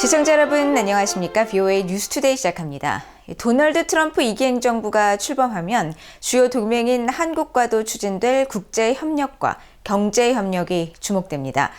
시청자 여러분 안녕하십니까? VOA 뉴스투데이 시작합니다. 도널드 트럼프 2기 행정부가 출범하면 주요 동맹인 한국과도 추진될 국제협력과 경제협력이 주목됩니다.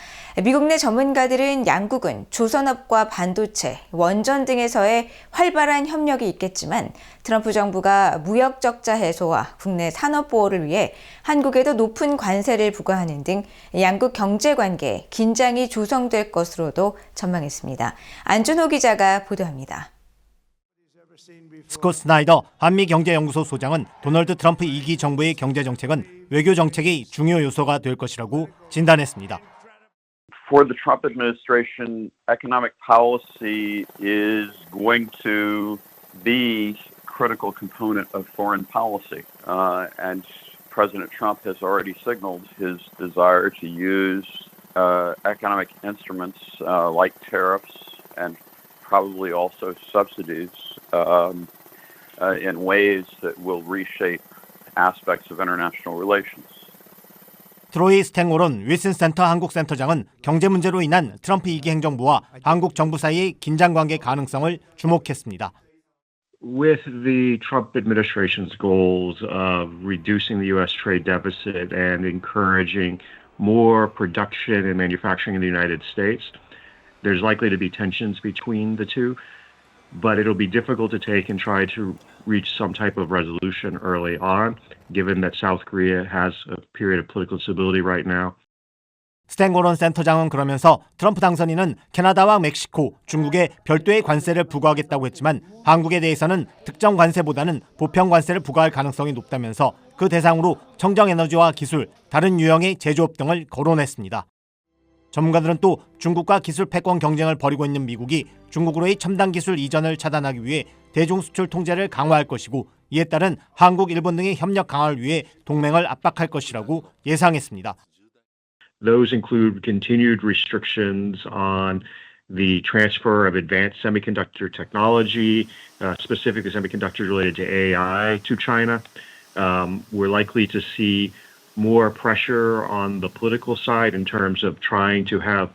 미국 내 전문가들은 양국은 조선업과 반도체, 원전 등에서의 활발한 협력이 있겠지만 트럼프 정부가 무역 적자 해소와 국내 산업 보호를 위해 한국에도 높은 관세를 부과하는 등 양국 경제 관계에 긴장이 조성될 것으로도 전망했습니다. 안준호 기자가 보도합니다. 스콧 스나이더 한미경제연구소 소장은 도널드 트럼프 2기 정부의 경제정책은 외교정책의 중요 요소가 될 것이라고 진단했습니다. For the Trump administration, economic policy is going to be a critical component of foreign policy. And President Trump has already signaled his desire to use economic instruments like tariffs and probably also subsidies in ways that will reshape aspects of international relations. 트로이 스탱홀은 윌슨 센터 한국센터장은 경제 문제로 인한 트럼프 2기 행정부와 한국 정부 사이의 긴장 관계 가능성을 주목했습니다. With the Trump administration's goals of reducing the U.S. trade deficit and encouraging more production and manufacturing in the United States, there's likely to be tensions between the two, but it'll be difficult to take and try to reach some type of resolution early on, given that South Korea has a period of political stability right now. 스탱홀은 센터장은 그러면서 트럼프 당선인은 캐나다와 멕시코, 중국에 별도의 관세를 부과하겠다고 했지만 한국에 대해서는 특정 관세보다는 보편 관세를 부과할 가능성이 높다면서 그 대상으로 청정에너지와 기술, 다른 유형의 제조업 등을 거론했습니다. 전문가들은 또 중국과 기술 패권 경쟁을 벌이고 있는 미국이 중국으로의 첨단 기술 이전을 차단하기 위해 대중 수출 통제를 강화할 것이고 이에 따른 한국, 일본 등의 협력 강화를 위해 동맹을 압박할 것이라고 예상했습니다. Those include continued restrictions on the transfer of advanced semiconductor technology, specifically semiconductors related to AI, to China. We're likely to see more pressure on the political side in terms of trying to have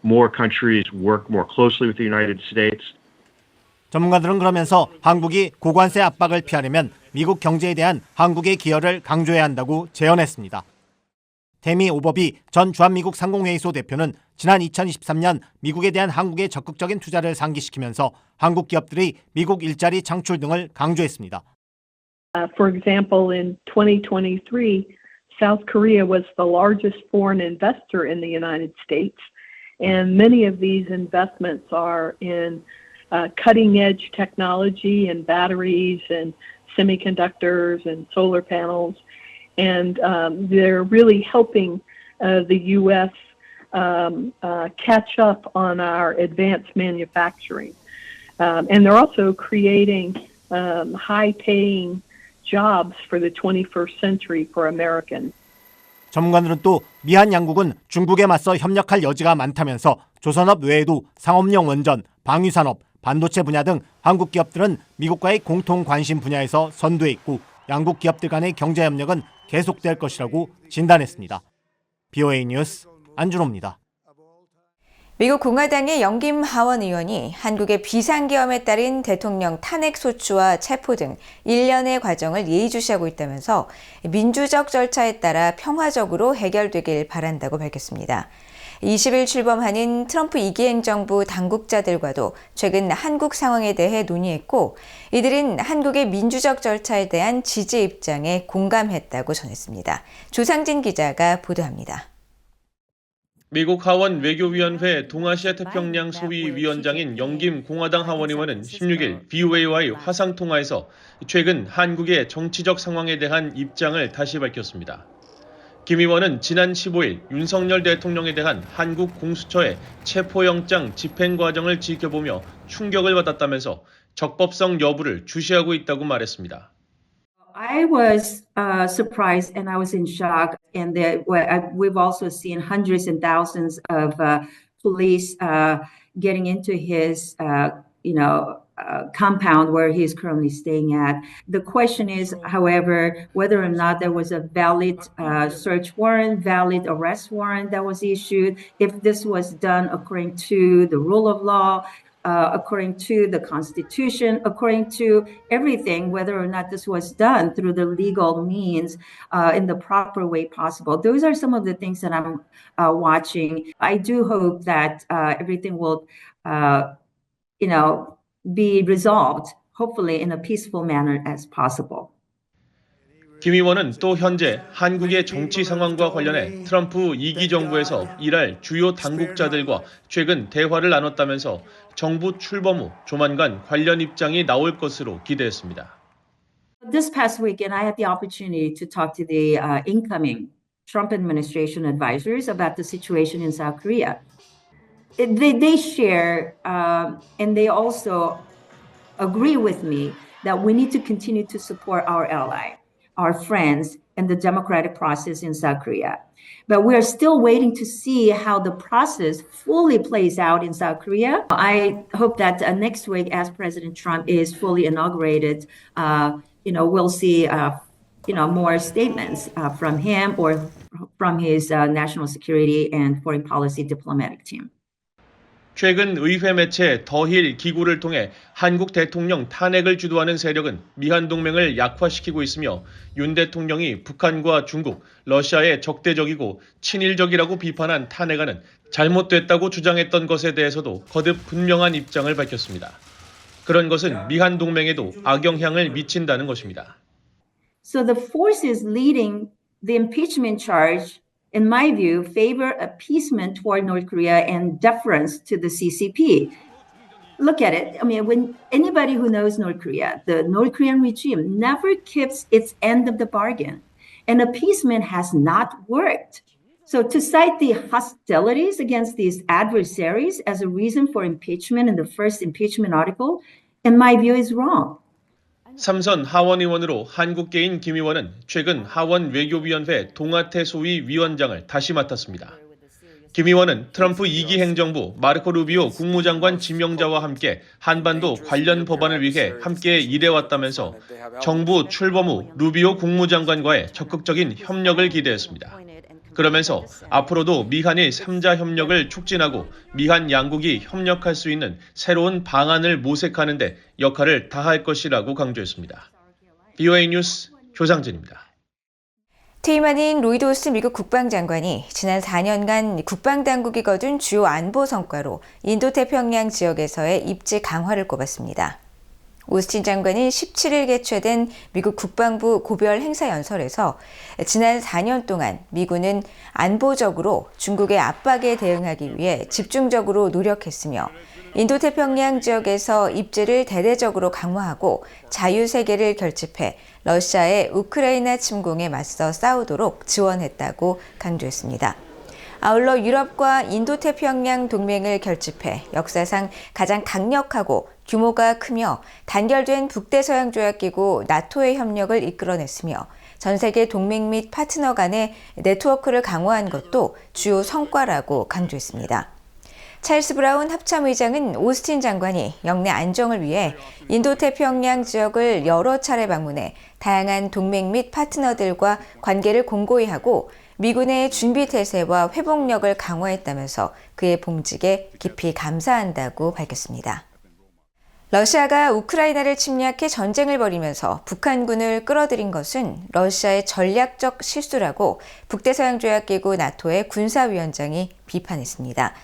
more countries work more closely with the United States. 전문가들은 그러면서 한국이 고관세 압박을 피하려면 미국 경제에 대한 한국의 기여를 강조해야 한다고 제언했습니다. 태미 오버비 전 주한미국 상공회의소 대표는 지난 2023년 미국에 대한 한국의 적극적인 투자를 상기시키면서 한국 기업들의 미국 일자리 창출 등을 강조했습니다. For example, in 2023, South Korea was the largest foreign investor in the United States, and many of these investments are in cutting-edge technology and batteries and semiconductors and solar panels, and they're really helping the U.S. Catch up on our advanced manufacturing. And they're also creating high-paying jobs for the 21st century for Americans. 전문가들은 또 미한 양국은 중국에 맞서 협력할 여지가 많다면서 조선업 외에도 상업용 원전, 방위산업, 반도체 분야 등 한국 기업들은 미국과의 공통 관심 분야에서 선두에 있고 양국 기업들 간의 경제 협력은 계속될 것이라고 진단했습니다. VOA 뉴스 안준호입니다. 미국 공화당의 영김 하원 의원이 한국의 비상계엄에 따른 대통령 탄핵소추와 체포 등 일련의 과정을 예의주시하고 있다면서 민주적 절차에 따라 평화적으로 해결되길 바란다고 밝혔습니다. 20일 출범하는 트럼프 2기 행정부 당국자들과도 최근 한국 상황에 대해 논의했고 이들은 한국의 민주적 절차에 대한 지지 입장에 공감했다고 전했습니다. 조상진 기자가 보도합니다. 미국 하원 외교위원회 동아시아 태평양 소위 위원장인 영김 공화당 하원의원은 16일 VOA와의 화상통화에서 최근 한국의 정치적 상황에 대한 입장을 다시 밝혔습니다. 김 의원은 지난 15일 윤석열 대통령에 대한 한국 공수처의 체포영장 집행 과정을 지켜보며 충격을 받았다면서 적법성 여부를 주시하고 있다고 말했습니다. I was surprised and I was in shock. And we've also seen hundreds and thousands of police getting into his, compound where he is currently staying at. The question is, however, whether or not there was a valid search warrant, valid arrest warrant that was issued, if this was done according to the rule of law, according to the Constitution, according to everything, whether or not this was done through the legal means in the proper way possible. Those are some of the things that I'm watching. I do hope that everything will, be resolved, hopefully in a peaceful manner as possible. 김 의원은 또 현재 한국의 정치 상황과 관련해 트럼프 2기 정부에서 일할 주요 당국자들과 최근 대화를 나눴다면서 정부 출범 후 조만간 관련 입장이 나올 것으로 기대했습니다. This past weekend, I had the opportunity to talk to the incoming Trump administration advisors about the situation in South Korea. They share and they also agree with me that we need to continue to support our ally, our friends, and the democratic process in South Korea. But we are still waiting to see how the process fully plays out in South Korea. I hope that next week, as President Trump is fully inaugurated, we'll see, more statements from him or from his national security and foreign policy diplomatic team. 최근 의회 매체 더힐 기구를 통해 한국 대통령 탄핵을 주도하는 세력은 미한 동맹을 약화시키고 있으며 윤 대통령이 북한과 중국, 러시아에 적대적이고 친일적이라고 비판한 탄핵안은 잘못됐다고 주장했던 것에 대해서도 거듭 분명한 입장을 밝혔습니다. 그런 것은 미한 동맹에도 악영향을 미친다는 것입니다. So the forces leading the impeachment charge, in my view, favor appeasement toward North Korea and deference to the CCP. Look at it. I mean, when anybody who knows North Korea, the North Korean regime never keeps its end of the bargain, and appeasement has not worked. So to cite the hostilities against these adversaries as a reason for impeachment in the first impeachment article, in my view, is wrong. 삼선 하원 의원으로 한국계인 김 의원은 최근 하원 외교위원회 동아태 소위 위원장을 다시 맡았습니다. 김 의원은 트럼프 2기 행정부 마르코 루비오 국무장관 지명자와 함께 한반도 관련 법안을 위해 함께 일해왔다면서 정부 출범 후 루비오 국무장관과의 적극적인 협력을 기대했습니다. 그러면서 앞으로도 미한의 3자 협력을 촉진하고 미한 양국이 협력할 수 있는 새로운 방안을 모색하는 데 역할을 다할 것이라고 강조했습니다. VOA 뉴스 조상진입니다. 퇴임한인 로이드 오스틴 미국 국방장관이 지난 4년간 국방당국이 거둔 주요 안보 성과로 인도태평양 지역에서의 입지 강화를 꼽았습니다. 오스틴 장관이 17일 개최된 미국 국방부 고별 행사 연설에서 지난 4년 동안 미군은 안보적으로 중국의 압박에 대응하기 위해 집중적으로 노력했으며 인도태평양 지역에서 입지를 대대적으로 강화하고 자유세계를 결집해 러시아의 우크라이나 침공에 맞서 싸우도록 지원했다고 강조했습니다. 아울러 유럽과 인도태평양 동맹을 결집해 역사상 가장 강력하고 규모가 크며 단결된 북대서양조약기구 나토의 협력을 이끌어냈으며 전 세계 동맹 및 파트너 간의 네트워크를 강화한 것도 주요 성과라고 강조했습니다. 찰스 브라운 합참의장은 오스틴 장관이 영내 안정을 위해 인도태평양 지역을 여러 차례 방문해 다양한 동맹 및 파트너들과 관계를 공고히 하고 미군의 준비태세와 회복력을 강화했다면서 그의 봉직에 깊이 감사한다고 밝혔습니다. 러시아가 우크라이나를 침략해 전쟁을 벌이면서 북한군을 끌어들인 것은 러시아의 전략적 실수라고 북대서양조약기구 나토의 군사위원장이 비판했습니다.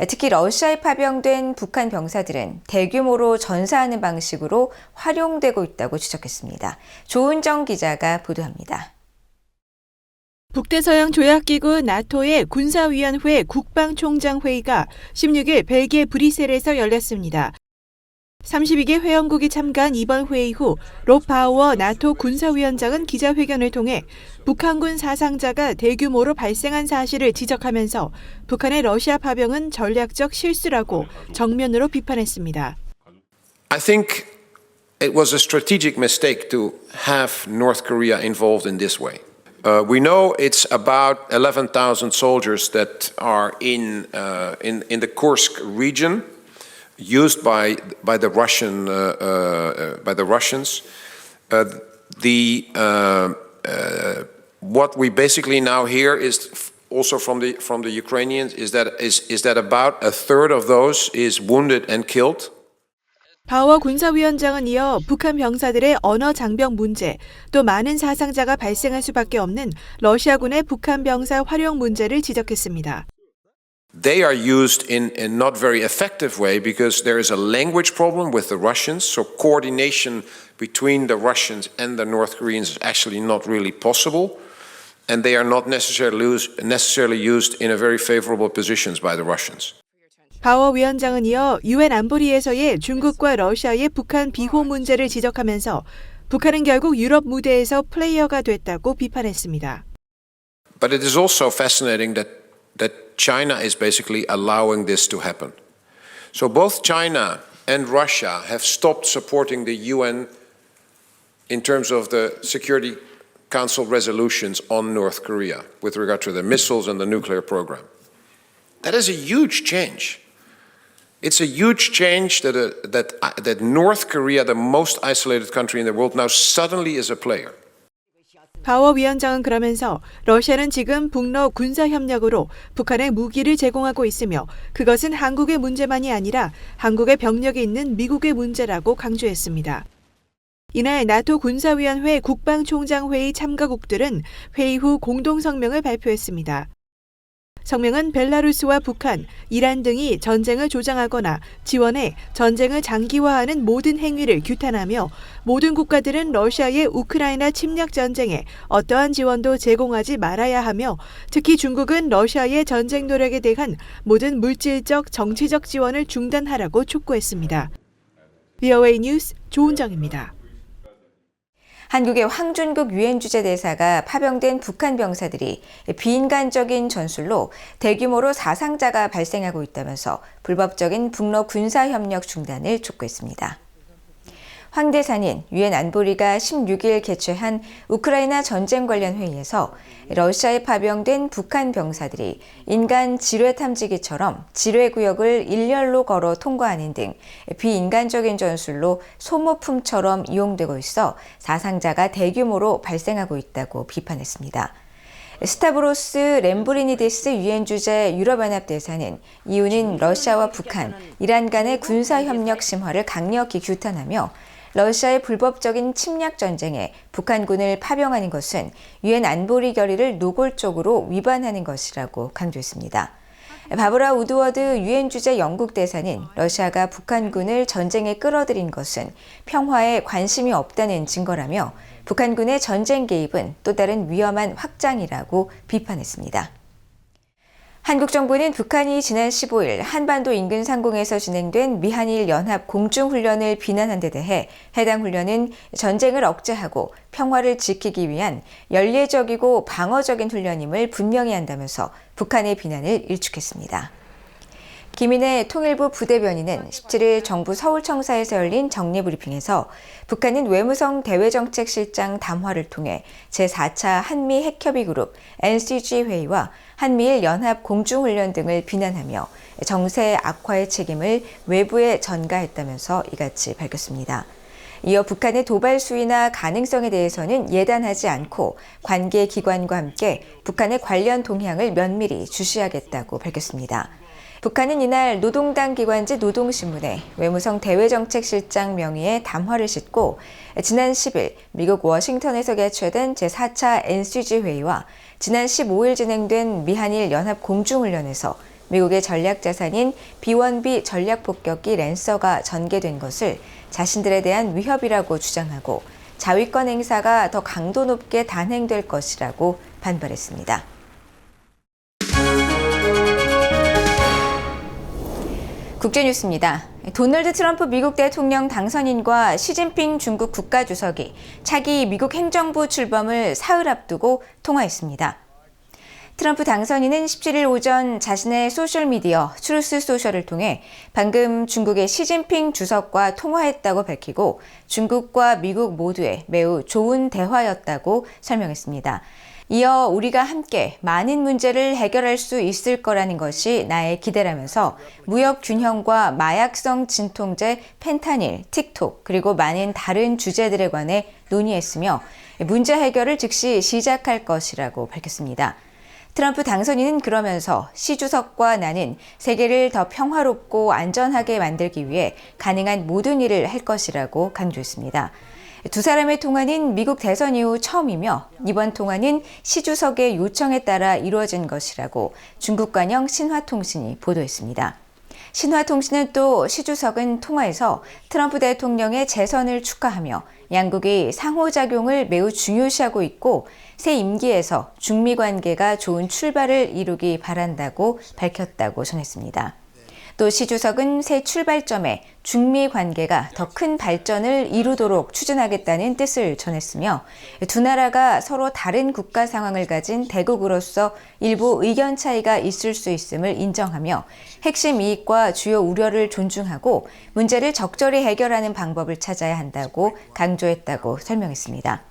특히 러시아에 파병된 북한 병사들은 대규모로 전사하는 방식으로 활용되고 있다고 지적했습니다. 조은정 기자가 보도합니다. 북대서양 조약기구 나토의 군사위원회 국방총장 회의가 16일 벨기에 브뤼셀에서 열렸습니다. 32개 회원국이 참가한 이번 회의 후 롭 바우어 나토 군사위원장은 기자회견을 통해 북한군 사상자가 대규모로 발생한 사실을 지적하면서 북한의 러시아 파병은 전략적 실수라고 정면으로 비판했습니다. I think it was a strategic mistake to have North Korea involved in this way. We know it's about 11,000 soldiers that are in the Kursk region, used by the Russians. What we basically now hear is also from the Ukrainians is that about a third of those is wounded and killed. 바워 군사위원장은 이어 북한 병사들의 언어 장벽 문제, 또 많은 사상자가 발생할 수밖에 없는 러시아군의 북한 병사 활용 문제를 지적했습니다. They are used in a not very effective way because there is a language problem with the Russians, so coordination between the Russians and the North Koreans is actually not really possible, and they are not necessarily used in a very favorable positions by the Russians. 바워 위원장은 이어 유엔 안보리에서의 중국과 러시아의 북한 비호 문제를 지적하면서 북한은 결국 유럽 무대에서 플레이어가 됐다고 비판했습니다. But it is also fascinating that China is basically allowing this to happen. So both China and Russia have stopped supporting the UN in terms of the Security Council resolutions on North Korea with regard to the missiles and the nuclear program. That is a huge change. It's a huge change that North Korea, the most isolated country in the world, now suddenly is a player. 바워 위원장은 그러면서 러시아는 지금 북러 군사협력으로 북한에 무기를 제공하고 있으며 그것은 한국의 문제만이 아니라 한국의 병력이 있는 미국의 문제라고 강조했습니다. 이날 나토 군사위원회 국방총장회의 참가국들은 회의 후 공동성명을 발표했습니다. 성명은 벨라루스와 북한, 이란 등이 전쟁을 조장하거나 지원해 전쟁을 장기화하는 모든 행위를 규탄하며 모든 국가들은 러시아의 우크라이나 침략 전쟁에 어떠한 지원도 제공하지 말아야 하며 특히 중국은 러시아의 전쟁 노력에 대한 모든 물질적, 정치적 지원을 중단하라고 촉구했습니다. VOA 뉴스 조은정입니다. 한국의 황준국 유엔 주재대사가 파병된 북한 병사들이 비인간적인 전술로 대규모로 사상자가 발생하고 있다면서 불법적인 북러 군사협력 중단을 촉구했습니다. 황 대사는 유엔 안보리가 16일 개최한 우크라이나 전쟁 관련 회의에서 러시아에 파병된 북한 병사들이 인간 지뢰 탐지기처럼 지뢰 구역을 일렬로 걸어 통과하는 등 비인간적인 전술로 소모품처럼 이용되고 있어 사상자가 대규모로 발생하고 있다고 비판했습니다. 스타브로스 렘브리니디스 유엔 주재 유럽연합 대사는 이유는 러시아와 북한, 이란 간의 군사협력 심화를 강력히 규탄하며 러시아의 불법적인 침략 전쟁에 북한군을 파병하는 것은 유엔 안보리 결의를 노골적으로 위반하는 것이라고 강조했습니다. 바브라 우드워드 유엔 주재 영국 대사는 러시아가 북한군을 전쟁에 끌어들인 것은 평화에 관심이 없다는 증거라며 북한군의 전쟁 개입은 또 다른 위험한 확장이라고 비판했습니다. 한국 정부는 북한이 지난 15일 한반도 인근 상공에서 진행된 미한일 연합 공중훈련을 비난한 데 대해 해당 훈련은 전쟁을 억제하고 평화를 지키기 위한 연례적이고 방어적인 훈련임을 분명히 한다면서 북한의 비난을 일축했습니다. 김인혜 통일부 부대변인은 17일 정부 서울청사에서 열린 정례브리핑에서 북한은 외무성 대외정책실장 담화를 통해 제4차 한미 핵협의 그룹 NCG 회의와 한미일 연합 공중훈련 등을 비난하며 정세 악화의 책임을 외부에 전가했다면서 이같이 밝혔습니다. 이어 북한의 도발 수위나 가능성에 대해서는 예단하지 않고 관계 기관과 함께 북한의 관련 동향을 면밀히 주시하겠다고 밝혔습니다. 북한은 이날 노동당 기관지 노동신문에 외무성 대외정책실장 명의의 담화를 싣고 지난 10일 미국 워싱턴에서 개최된 제4차 NCG 회의와 지난 15일 진행된 미한일 연합 공중훈련에서 미국의 전략자산인 B-1B 전략폭격기 랜서가 전개된 것을 자신들에 대한 위협이라고 주장하고 자위권 행사가 더 강도 높게 단행될 것이라고 반발했습니다. 국제뉴스입니다. 도널드 트럼프 미국 대통령 당선인과 시진핑 중국 국가주석이 차기 미국 행정부 출범을 사흘 앞두고 통화했습니다. 트럼프 당선인은 17일 오전 자신의 소셜미디어 트루스 소셜을 통해 방금 중국의 시진핑 주석과 통화했다고 밝히고 중국과 미국 모두에 매우 좋은 대화였다고 설명했습니다. 이어 우리가 함께 많은 문제를 해결할 수 있을 거라는 것이 나의 기대라면서 무역 균형과 마약성 진통제 펜타닐, 틱톡 그리고 많은 다른 주제들에 관해 논의했으며 문제 해결을 즉시 시작할 것이라고 밝혔습니다. 트럼프 당선인은 그러면서 시 주석과 나는 세계를 더 평화롭고 안전하게 만들기 위해 가능한 모든 일을 할 것이라고 강조했습니다. 두 사람의 통화는 미국 대선 이후 처음이며 이번 통화는 시 주석의 요청에 따라 이루어진 것이라고 중국 관영 신화통신이 보도했습니다. 신화통신은 또 시 주석은 통화에서 트럼프 대통령의 재선을 축하하며 양국이 상호작용을 매우 중요시하고 있고 새 임기에서 중미 관계가 좋은 출발을 이루기 바란다고 밝혔다고 전했습니다. 또 시 주석은 새 출발점에 중미 관계가 더 큰 발전을 이루도록 추진하겠다는 뜻을 전했으며 두 나라가 서로 다른 국가 상황을 가진 대국으로서 일부 의견 차이가 있을 수 있음을 인정하며 핵심 이익과 주요 우려를 존중하고 문제를 적절히 해결하는 방법을 찾아야 한다고 강조했다고 설명했습니다.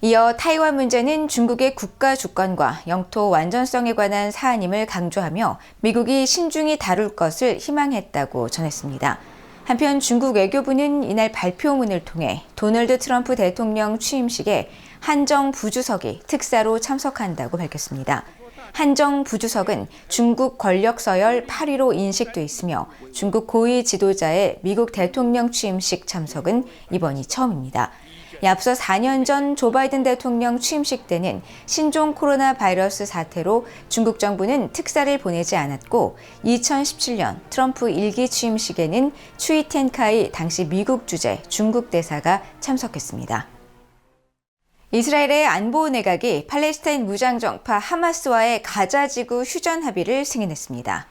이어 타이완 문제는 중국의 국가 주권과 영토 완전성에 관한 사안임을 강조하며 미국이 신중히 다룰 것을 희망했다고 전했습니다. 한편 중국 외교부는 이날 발표문을 통해 도널드 트럼프 대통령 취임식에 한정 부주석이 특사로 참석한다고 밝혔습니다. 한정 부주석은 중국 권력 서열 8위로 인식돼 있으며 중국 고위 지도자의 미국 대통령 취임식 참석은 이번이 처음입니다. 앞서 4년 전 조 바이든 대통령 취임식 때는 신종 코로나 바이러스 사태로 중국 정부는 특사를 보내지 않았고 2017년 트럼프 1기 취임식에는 추이 텐카이 당시 미국 주재 중국 대사가 참석했습니다. 이스라엘의 안보 내각이 팔레스타인 무장정파 하마스와의 가자지구 휴전 합의를 승인했습니다.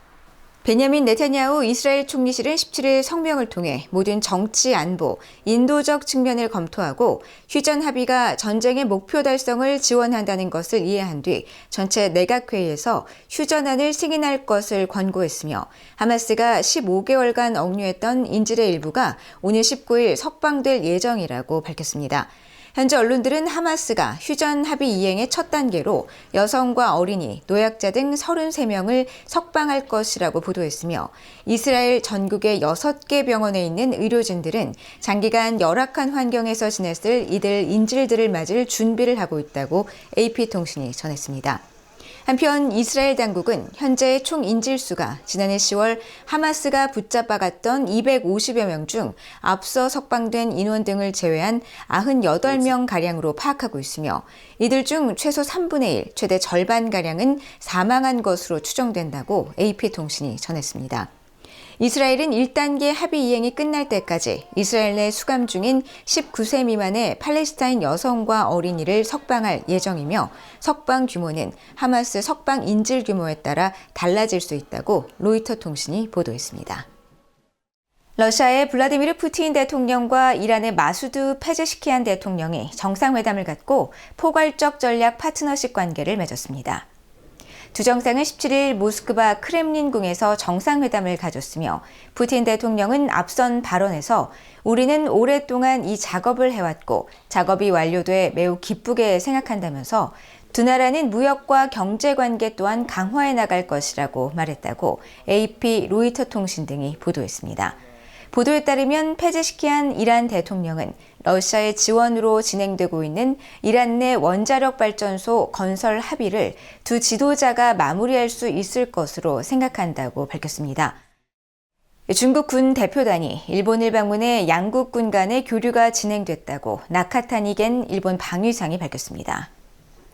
베냐민 네타냐후 이스라엘 총리실은 17일 성명을 통해 모든 정치 안보, 인도적 측면을 검토하고 휴전 합의가 전쟁의 목표 달성을 지원한다는 것을 이해한 뒤 전체 내각회의에서 휴전안을 승인할 것을 권고했으며 하마스가 15개월간 억류했던 인질의 일부가 오늘 19일 석방될 예정이라고 밝혔습니다. 현재 언론들은 하마스가 휴전 합의 이행의 첫 단계로 여성과 어린이, 노약자 등 33명을 석방할 것이라고 보도했으며 이스라엘 전국의 6개 병원에 있는 의료진들은 장기간 열악한 환경에서 지냈을 이들 인질들을 맞을 준비를 하고 있다고 AP통신이 전했습니다. 한편 이스라엘 당국은 현재 총 인질수가 지난해 10월 하마스가 붙잡아갔던 250여 명 중 앞서 석방된 인원 등을 제외한 98명가량으로 파악하고 있으며 이들 중 최소 3분의 1, 최대 절반가량은 사망한 것으로 추정된다고 AP통신이 전했습니다. 이스라엘은 1단계 합의 이행이 끝날 때까지 이스라엘 내 수감 중인 19세 미만의 팔레스타인 여성과 어린이를 석방할 예정이며 석방 규모는 하마스 석방 인질 규모에 따라 달라질 수 있다고 로이터 통신이 보도했습니다. 러시아의 블라디미르 푸틴 대통령과 이란의 마수드 페제시키안 대통령이 정상회담을 갖고 포괄적 전략 파트너십 관계를 맺었습니다. 두 정상은 17일 모스크바 크렘린궁에서 정상회담을 가졌으며 푸틴 대통령은 앞선 발언에서 우리는 오랫동안 이 작업을 해왔고 작업이 완료돼 매우 기쁘게 생각한다면서 두 나라는 무역과 경제 관계 또한 강화해 나갈 것이라고 말했다고 AP, 로이터 통신 등이 보도했습니다. 보도에 따르면 페제시키안 이란 대통령은 러시아의 지원으로 진행되고 있는 이란 내 원자력 발전소 건설 합의를 두 지도자가 마무리할 수 있을 것으로 생각한다고 밝혔습니다. 중국 군 대표단이 일본을 방문해 양국 군 간의 교류가 진행됐다고 나카타니겐 일본 방위상이 밝혔습니다.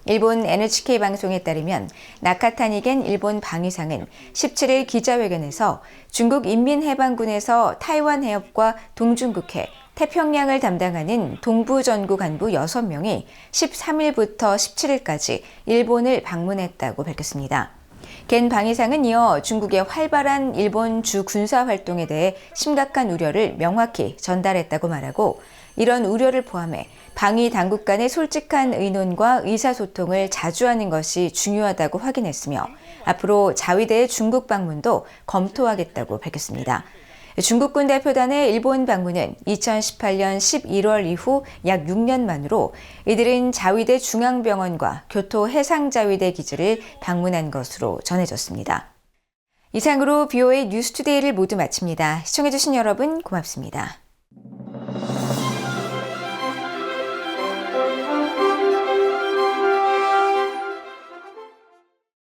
일본 NHK 방송에 따르면 나카타니겐 일본 방위상은 17일 기자회견에서 중국 인민해방군에서 타이완 해협과 동중국해, 태평양을 담당하는 동부전구 간부 6명이 13일부터 17일까지 일본을 방문했다고 밝혔습니다. 겐 방위상은 이어 중국의 활발한 일본 주 군사 활동에 대해 심각한 우려를 명확히 전달했다고 말하고 이런 우려를 포함해 방위 당국 간의 솔직한 의논과 의사소통을 자주 하는 것이 중요하다고 확인했으며 앞으로 자위대의 중국 방문도 검토하겠다고 밝혔습니다. 중국군 대표단의 일본 방문은 2018년 11월 이후 약 6년 만으로 이들은 자위대 중앙병원과 교토해상자위대 기지를 방문한 것으로 전해졌습니다. 이상으로 BOA 뉴스투데이를 모두 마칩니다. 시청해주신 여러분 고맙습니다.